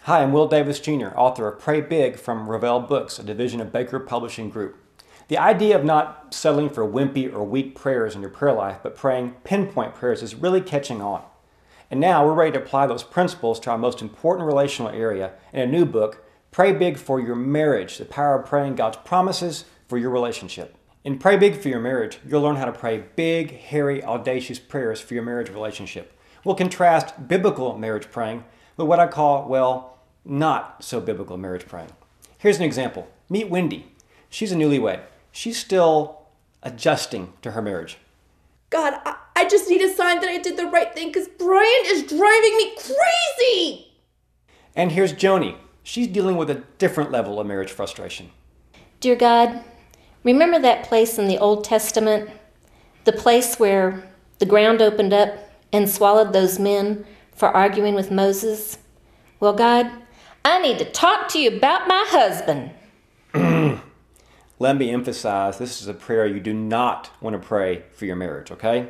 Hi, I'm Will Davis Jr., author of Pray Big from Revell Books, a division of Baker Publishing Group. The idea of not settling for wimpy or weak prayers in your prayer life, but praying pinpoint prayers is really catching on. And now we're ready to apply those principles to our most important relational area in a new book, Pray Big for Your Marriage, the power of praying God's promises for your relationship. In Pray Big for Your Marriage, you'll learn how to pray big, hairy, audacious prayers for your marriage relationship. We'll contrast biblical marriage praying with what I call, well, not so biblical marriage praying. Here's an example. Meet Wendy. She's a newlywed. She's still adjusting to her marriage. God, I just need a sign that I did the right thing because Brian is driving me crazy. And here's Joni. She's dealing with a different level of marriage frustration. Dear God, remember that place in the Old Testament? The place where the ground opened up and swallowed those men for arguing with Moses? Well, God, I need to talk to you about my husband. Let me emphasize, this is a prayer you do not want to pray for your marriage, okay?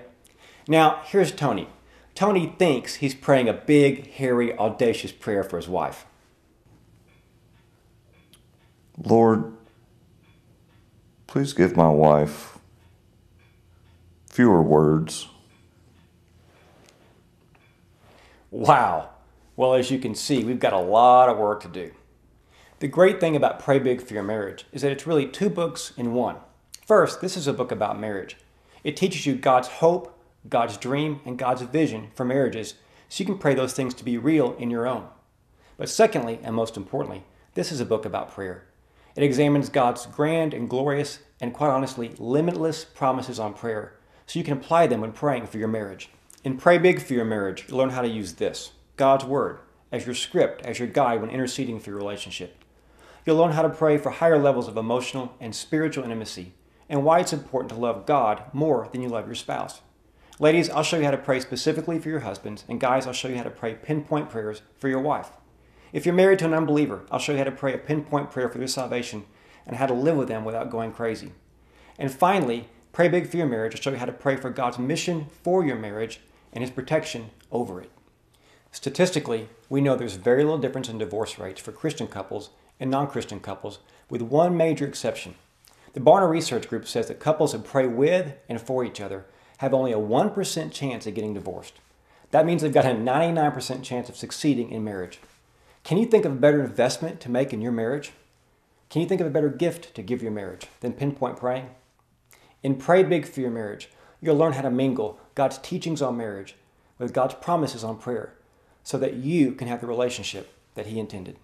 Now, here's Tony. Tony thinks he's praying a big, hairy, audacious prayer for his wife. Lord, please give my wife fewer words. Wow. Well, as you can see, we've got a lot of work to do. The great thing about Pray Big for Your Marriage is that it's really two books in one. First, this is a book about marriage. It teaches you God's hope, God's dream, and God's vision for marriages so you can pray those things to be real in your own. But secondly, and most importantly, this is a book about prayer. It examines God's grand and glorious and, quite honestly, limitless promises on prayer so you can apply them when praying for your marriage. In Pray Big for Your Marriage, you'll learn how to use this, God's Word, as your script, as your guide when interceding for your relationship. You'll learn how to pray for higher levels of emotional and spiritual intimacy and why it's important to love God more than you love your spouse. Ladies, I'll show you how to pray specifically for your husbands, and guys, I'll show you how to pray pinpoint prayers for your wife. If you're married to an unbeliever, I'll show you how to pray a pinpoint prayer for their salvation and how to live with them without going crazy. And finally, Pray Big for Your Marriage will show you how to pray for God's mission for your marriage and His protection over it. Statistically, we know there's very little difference in divorce rates for Christian couples and non-Christian couples, with one major exception. The Barna Research Group says that couples who pray with and for each other have only a 1% chance of getting divorced. That means they've got a 99% chance of succeeding in marriage. Can you think of a better investment to make in your marriage? Can you think of a better gift to give your marriage than pinpoint praying? In Pray Big for Your Marriage, you'll learn how to mingle God's teachings on marriage with God's promises on prayer so that you can have the relationship that He intended.